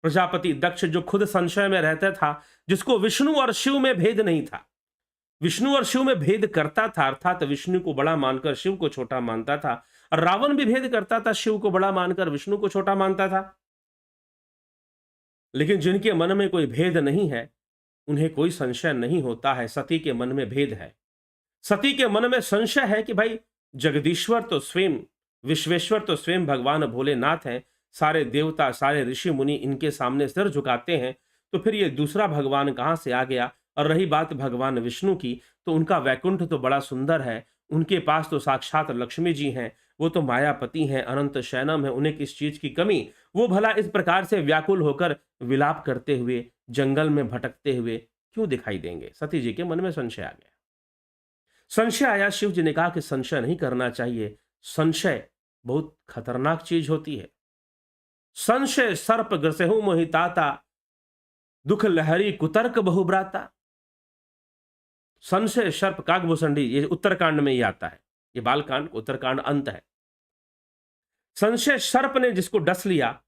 प्रजापति दक्ष जो खुद संशय में रहता था, जिसको विष्णु और शिव में भेद नहीं था, विष्णु और शिव में भेद करता था, अर्थात विष्णु को बड़ा मानकर शिव को छोटा मानता था, और रावण भी भेद करता था, शिव को बड़ा मानकर विष्णु को छोटा मानता था। लेकिन जिनके मन में कोई भेद नहीं है, उन्हें कोई संशय नहीं होता है। सती के मन में भेद है। सती के मन में संशय है कि भाई जगदीश्वर तो स्वयं, विश्वेश्वर तो स्वयं भगवान भोलेनाथ हैं, सारे देवता सारे ऋषि मुनि इनके सामने सिर झुकाते हैं, तो फिर ये दूसरा भगवान कहां से आ गया। और रही बात भगवान विष्णु की, तो उनका वैकुंठ तो बड़ा सुंदर है, उनके पास तो साक्षात लक्ष्मी जी हैं, वो तो मायापति हैं, अनंत शयनम है, उन्हें किस चीज की कमी। वो भला इस प्रकार से व्याकुल होकर विलाप करते हुए जंगल में भटकते हुए क्यों दिखाई देंगे। सती जी के मन में संशय आ गया। संशय आया, शिव जी ने कहा कि संशय नहीं करना चाहिए, संशय बहुत खतरनाक चीज होती है। संशय सर्प ग्रसेहु मोहिताता, दुख लहरी कुतर्क बहुब्राता। संशय सर्प कागभूषणी, ये उत्तरकांड में ही आता है, ये बालकांड उत्तरकांड अंत है। संशय सर्प ने जिसको डस लिया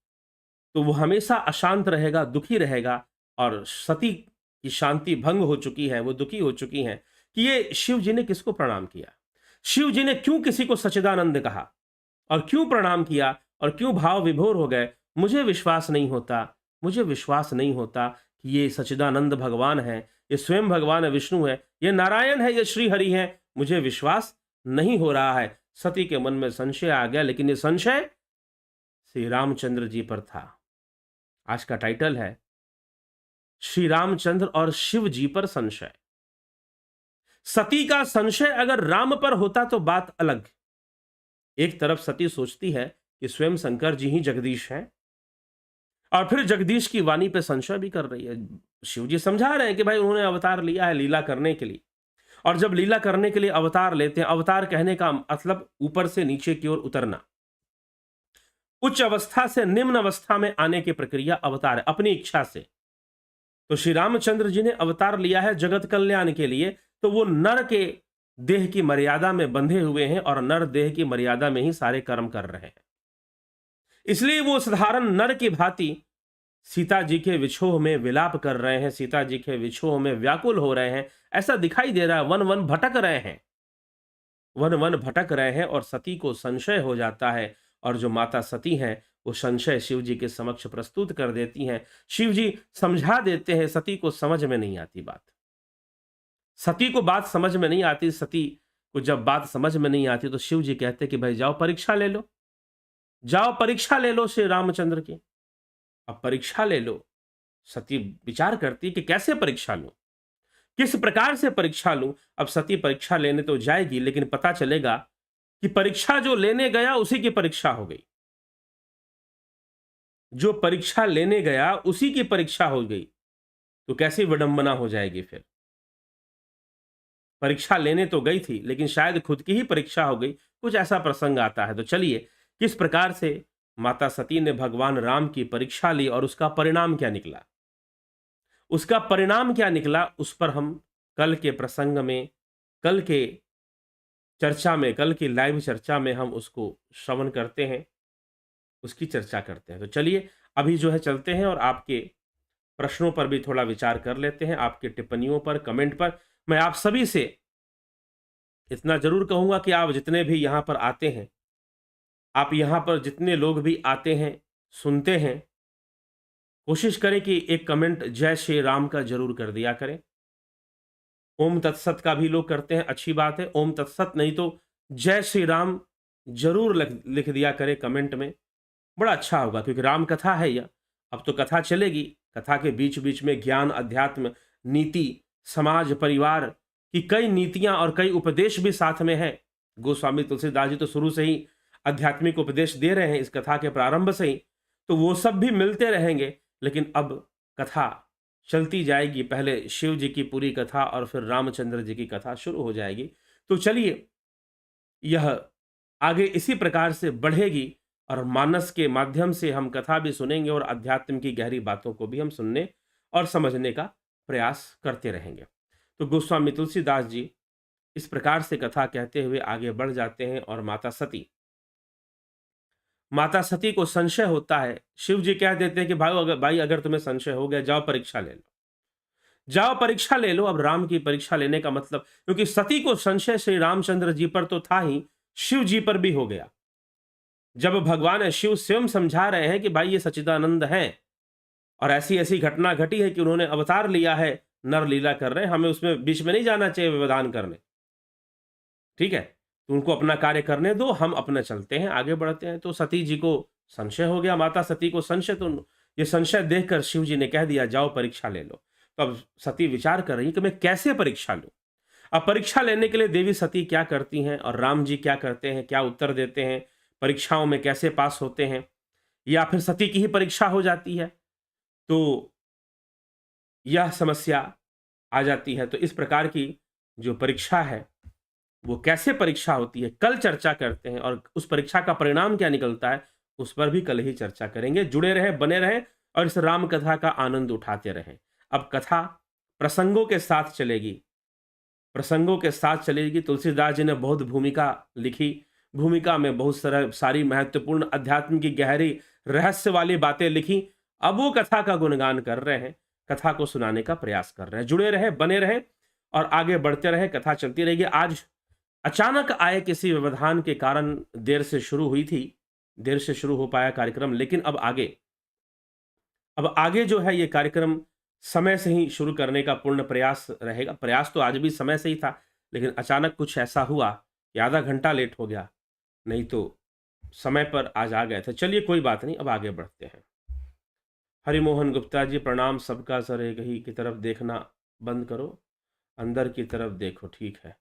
तो वो हमेशा अशांत रहेगा, दुखी रहेगा। और सती की शांति भंग हो चुकी है, वो दुखी हो चुकी हैं कि ये शिव जी ने किसको प्रणाम किया, शिव जी ने क्यों किसी को सच्चिदानंद कहा और क्यों प्रणाम किया और क्यों भाव विभोर हो गए। मुझे विश्वास नहीं होता, मुझे विश्वास नहीं होता कि ये सच्चिदानंद भगवान है, ये स्वयं भगवान है, विष्णु है, ये नारायण है, ये श्री हरि है, मुझे विश्वास नहीं हो रहा है। सती के मन में संशय आ गया, लेकिन ये संशय श्री रामचंद्र जी पर था। आज का टाइटल है श्री रामचंद्र और शिव जी पर संशय। सती का संशय अगर राम पर होता तो बात अलग। एक तरफ सती सोचती है कि स्वयं शंकर जी ही जगदीश हैं, और फिर जगदीश की वाणी पे संशय भी कर रही है। शिव जी समझा रहे हैं कि भाई उन्होंने अवतार लिया है लीला करने के लिए, और जब लीला करने के लिए अवतार लेते हैं, अवतार कहने का मतलब ऊपर से नीचे की ओर उतरना, उच्च अवस्था से निम्न अवस्था में आने की प्रक्रिया अवतार है, अपनी इच्छा से। तो श्री रामचंद्र जी ने अवतार लिया है जगत कल्याण के लिए, तो वो नर के देह की मर्यादा में बंधे हुए हैं और नर देह की मर्यादा में ही सारे कर्म कर रहे हैं। इसलिए वो साधारण नर की भांति सीता जी के विछोह में विलाप कर रहे हैं, सीता जी के विछोह में व्याकुल हो रहे हैं, ऐसा दिखाई दे रहा है। वन वन भटक रहे हैं, वन वन भटक रहे हैं, और सती को संशय हो जाता है। और जो माता सती हैं वो संशय शिव जी के समक्ष प्रस्तुत कर देती हैं। शिव जी समझा देते हैं, सती को समझ में नहीं आती बात, सती को बात समझ में नहीं आती। सती को जब बात समझ में नहीं आती तो शिव जी कहते कि भाई जाओ परीक्षा ले लो, जाओ परीक्षा ले लो श्री रामचंद्र की। अब परीक्षा ले लो। सती विचार करती कि कैसे परीक्षा लूं, किस प्रकार से परीक्षा लूं। अब सती परीक्षा लेने तो जाएगी, लेकिन पता चलेगा कि परीक्षा जो लेने गया उसी की परीक्षा हो गई, जो परीक्षा लेने गया उसी की परीक्षा हो गई। तो कैसी विडंबना हो जाएगी फिर। परीक्षा लेने तो गई थी, लेकिन शायद खुद की ही परीक्षा हो गई, कुछ ऐसा प्रसंग आता है। तो चलिए, किस प्रकार से माता सती ने भगवान राम की परीक्षा ली और उसका परिणाम क्या निकला, उसका परिणाम क्या निकला, उस पर हम कल के प्रसंग में, कल के चर्चा में, कल की लाइव चर्चा में हम उसको श्रवण करते हैं, उसकी चर्चा करते हैं। तो चलिए अभी जो है चलते हैं और आपके प्रश्नों पर भी थोड़ा विचार कर लेते हैं, आपके टिप्पणियों पर, कमेंट पर। मैं आप सभी से इतना जरूर कहूंगा कि आप जितने भी यहां पर आते हैं, आप यहां पर जितने लोग भी आते हैं, सुनते हैं, कोशिश करें कि एक कमेंट जय श्री राम का जरूर कर दिया करें। ओम तत्सत का भी लोग करते हैं, अच्छी बात है। ओम तत्सत नहीं तो जय श्री राम जरूर लिख दिया करें कमेंट में, बड़ा अच्छा होगा, क्योंकि राम कथा है यह। अब तो कथा चलेगी, कथा के बीच बीच में ज्ञान, अध्यात्म, नीति, समाज, परिवार की कई नीतियां और कई उपदेश भी साथ में है। गोस्वामी तुलसीदास जी तो शुरू से ही आध्यात्मिक उपदेश दे रहे हैं, इस कथा के प्रारंभ से ही, तो वो सब भी मिलते रहेंगे। लेकिन अब कथा चलती जाएगी, पहले शिव जी की पूरी कथा और फिर रामचंद्र जी की कथा शुरू हो जाएगी। तो चलिए, यह आगे इसी प्रकार से बढ़ेगी और मानस के माध्यम से हम कथा भी सुनेंगे और अध्यात्म की गहरी बातों को भी हम सुनने और समझने का प्रयास करते रहेंगे। तो गोस्वामी तुलसीदास जी इस प्रकार से कथा कहते हुए आगे बढ़ जाते हैं। और माता सती को संशय होता है। शिव जी कह देते हैं कि भाई अगर तुम्हें संशय हो गया, जाओ परीक्षा ले लो, जाओ परीक्षा ले लो। अब राम की परीक्षा लेने का मतलब, क्योंकि सती को संशय श्री रामचंद्र जी पर तो था ही, शिव जी पर भी हो गया। जब भगवान शिव स्वयं समझा रहे हैं कि भाई ये सच्चिदानंद हैं और ऐसी ऐसी घटना घटी है कि उन्होंने अवतार लिया है, नर लीला कर रहे हैं, हमें उसमें बीच में नहीं जाना चाहिए व्यवधान करने, ठीक है, तो उनको अपना कार्य करने दो, हम अपना चलते हैं, आगे बढ़ते हैं। तो सती जी को संशय हो गया, माता सती को संशय, तो ये संशय देखकर शिव जी ने कह दिया जाओ परीक्षा ले लो। तो अब सती विचार कर रही कि मैं कैसे परीक्षा लूं। अब परीक्षा लेने के लिए देवी सती क्या करती हैं और राम जी क्या करते हैं, क्या उत्तर देते हैं, परीक्षाओं में कैसे पास होते हैं, या फिर सती की ही परीक्षा हो जाती है, तो यह समस्या आ जाती है। तो इस प्रकार की जो परीक्षा है वो कैसे परीक्षा होती है, कल चर्चा करते हैं, और उस परीक्षा का परिणाम क्या निकलता है उस पर भी कल ही चर्चा करेंगे। जुड़े रहें, बने रहें और इस राम कथा का आनंद उठाते रहें। अब कथा प्रसंगों के साथ चलेगी, प्रसंगों के साथ चलेगी। तुलसीदास जी ने बहुत भूमिका लिखी, भूमिका में बहुत सारी महत्वपूर्ण अध्यात्म की गहरी रहस्य वाली बातें लिखी। अब वो कथा का गुणगान कर रहे हैं, कथा को सुनाने का प्रयास कर रहे हैं। जुड़े रहे, बने रहे और आगे बढ़ते रहे, कथा चलती रहेगी। आज अचानक आए किसी व्यवधान के कारण देर से शुरू हुई थी, देर से शुरू हो पाया कार्यक्रम, लेकिन अब आगे जो है ये कार्यक्रम समय से ही शुरू करने का पूर्ण प्रयास रहेगा। प्रयास तो आज भी समय से ही था, लेकिन अचानक कुछ ऐसा हुआ कि आधा घंटा लेट हो गया, नहीं तो समय पर आज आ गए थे। चलिए कोई बात नहीं, अब आगे बढ़ते हैं। हरिमोहन गुप्ता जी प्रणाम। सबका सर एक ही की तरफ देखना बंद करो, अंदर की तरफ देखो। ठीक है।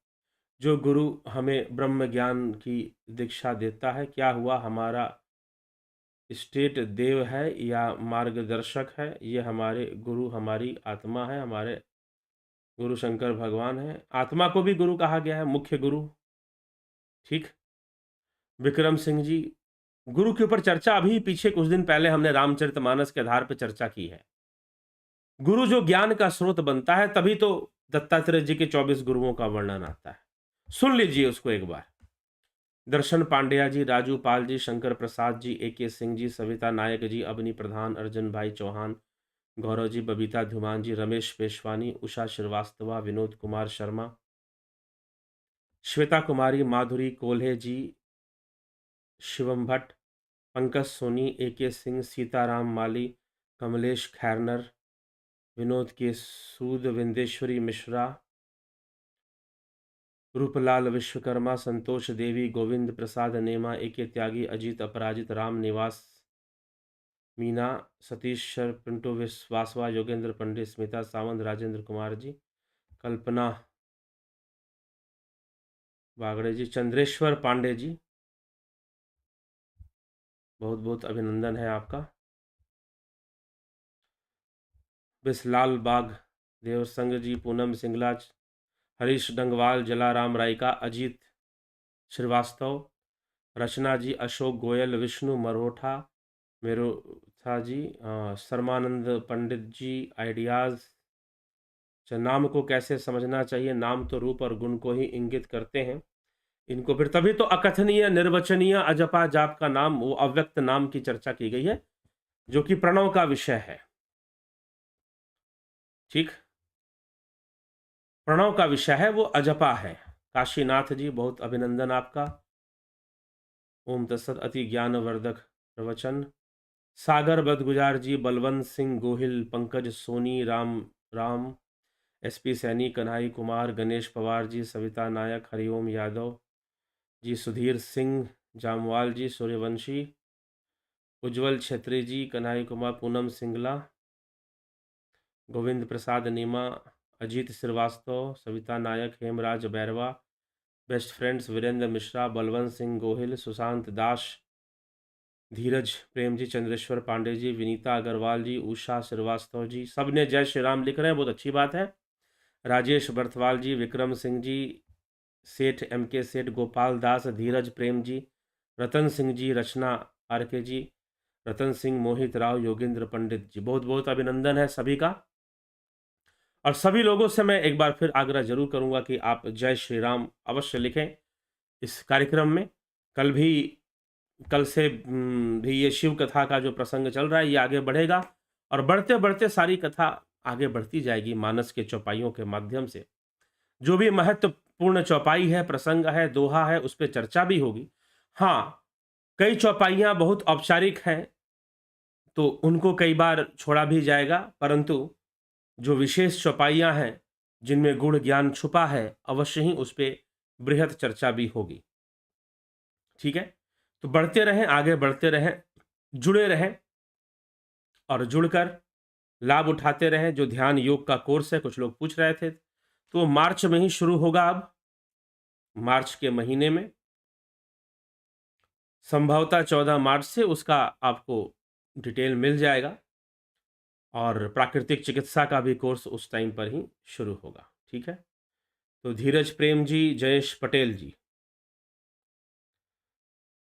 जो गुरु हमें ब्रह्म ज्ञान की दीक्षा देता है, क्या हुआ हमारा स्टेट देव है या मार्गदर्शक है? ये हमारे गुरु हमारी आत्मा है, हमारे गुरु शंकर भगवान है। आत्मा को भी गुरु कहा गया है, मुख्य गुरु। ठीक। विक्रम सिंह जी, गुरु के ऊपर चर्चा अभी पीछे कुछ दिन पहले हमने रामचरितमानस के आधार पर चर्चा की है। गुरु जो ज्ञान का स्रोत बनता है, तभी तो दत्तात्रेय जी के 24 गुरुओं का वर्णन आता है। सुन लीजिए उसको एक बार। दर्शन पांड्या जी, राजू पाल जी, शंकर प्रसाद जी, AK सिंह जी, सविता नायक जी, अवनी प्रधान, अर्जुन भाई चौहान, गौरव जी, बबीता धुमान जी, रमेश पेशवानी, उषा श्रीवास्तवा, विनोद कुमार शर्मा, श्वेता कुमारी, माधुरी कोल्हे जी, शिवम भट्ट, पंकज सोनी, AK सिंह, सीताराम माली, कमलेश खैरनर, विनोद के सूद, विंदेश्वरी मिश्रा, रूपलाल विश्वकर्मा, संतोष देवी, गोविंद प्रसाद नेमा, AK त्यागी, अजीत अपराजित, राम निवास, मीना, सतीश शर, पिंटू विश्वासवा, योगेंद्र पंडित, स्मिता सावंत, राजेंद्र कुमार जी, कल्पना बागड़े जी, चंद्रेश्वर पांडे जी, बहुत बहुत अभिनंदन है आपका। बिसलाल बाग, देवसंग जी, पूनम सिंगला, हरीश डंगवाल, जलाराम रायका, अजीत श्रीवास्तव, रचना जी, अशोक गोयल, विष्णु मरोठा, मेरोथा जी, शर्मानंद पंडित जी, आइडियाज़। नाम को कैसे समझना चाहिए? नाम तो रूप और गुण को ही इंगित करते हैं। इनको फिर तभी तो अकथनीय, निर्वचनीय, अजपा जाप का नाम, वो अव्यक्त नाम की चर्चा की गई है, जो कि प्रणव का विषय है। ठीक, प्रणव का विषय है, वो अजपा है। काशीनाथ जी, बहुत अभिनंदन आपका। ओम तत्सत। अति ज्ञानवर्धक प्रवचन। सागर बदगुजार जी, बलवंत सिंह गोहिल, पंकज सोनी, राम SP सैनी, कन्हई कुमार, गणेश पवार जी, सविता नायक, हरिओम यादव जी, सुधीर सिंह जामवाल जी, सूर्यवंशी, उज्जवल छेत्री जी, कन्हई कुमार, पूनम सिंगला, गोविंद प्रसाद नीमा, अजीत श्रीवास्तव, सविता नायक, हेमराज बैरवा, बेस्ट फ्रेंड्स, वीरेंद्र मिश्रा, बलवंत सिंह गोहिल, सुशांत दास, धीरज प्रेम जी, चंद्रेश्वर पांडे जी, विनीता अग्रवाल जी, उषा श्रीवास्तव जी, सब ने जय श्री राम लिख रहे हैं, बहुत अच्छी बात है। राजेश बर्थवाल जी, विक्रम सिंह जी, सेठ MK सेठ, गोपाल दास, धीरज प्रेम जी, रतन सिंह जी, रचना RK जी, रतन सिंह, मोहित राव, योगेंद्र पंडित जी, बहुत बहुत अभिनंदन है सभी का। और सभी लोगों से मैं एक बार फिर आग्रह जरूर करूंगा कि आप जय श्री राम अवश्य लिखें इस कार्यक्रम में। कल से भी ये शिव कथा का जो प्रसंग चल रहा है ये आगे बढ़ेगा, और बढ़ते बढ़ते सारी कथा आगे बढ़ती जाएगी मानस के चौपाइयों के माध्यम से। जो भी महत्वपूर्ण चौपाई है, प्रसंग है, दोहा है, उस पर चर्चा भी होगी। हाँ, कई चौपाइयाँ बहुत औपचारिक हैं तो उनको कई बार छोड़ा भी जाएगा, परंतु जो विशेष चौपाइयाँ हैं जिनमें गुण ज्ञान छुपा है, अवश्य ही उस पर बृहद चर्चा भी होगी। ठीक है, तो बढ़ते रहें, आगे बढ़ते रहें, जुड़े रहें और जुड़कर लाभ उठाते रहें। जो ध्यान योग का कोर्स है, कुछ लोग पूछ रहे थे, तो मार्च में ही शुरू होगा। अब मार्च के महीने में संभवतः 14 मार्च से उसका आपको डिटेल मिल जाएगा, और प्राकृतिक चिकित्सा का भी कोर्स उस टाइम पर ही शुरू होगा। ठीक है, तो Dheeraj Prem ji, Jayesh Patel ji,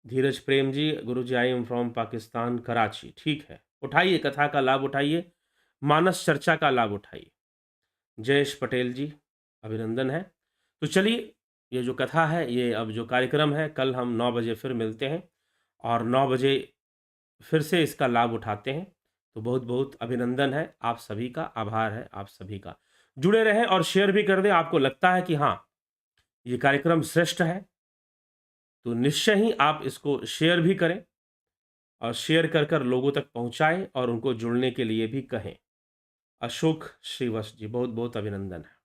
Dheeraj Prem ji, Guruji I am from Pakistan, Karachi. ठीक है, उठाइए कथा का लाभ, उठाइए मानस चर्चा का लाभ उठाइए। जयेश पटेल जी, अभिनंदन है। तो चलिए, ये जो कथा है, ये अब जो कार्यक्रम है, कल हम 9 बजे फिर मिलते हैं और 9 बजे फिर से इसका लाभ उठाते हैं। तो बहुत-बहुत अभिनंदन है आप सभी का, आभार है आप सभी का। जुड़े रहें और शेयर भी कर दें, आपको लगता है कि हाँ, ये कार्यक्रम श्रेष्ठ है, तो निश्चय ही आप इसको शेयर भी करें और शेयर कर लोगों तक पहुँचाएँ और उनको जुड़ने के लिए भी कहें। अशोक श्रीवत्स जी, बहुत-बहुत अभिनंदन है।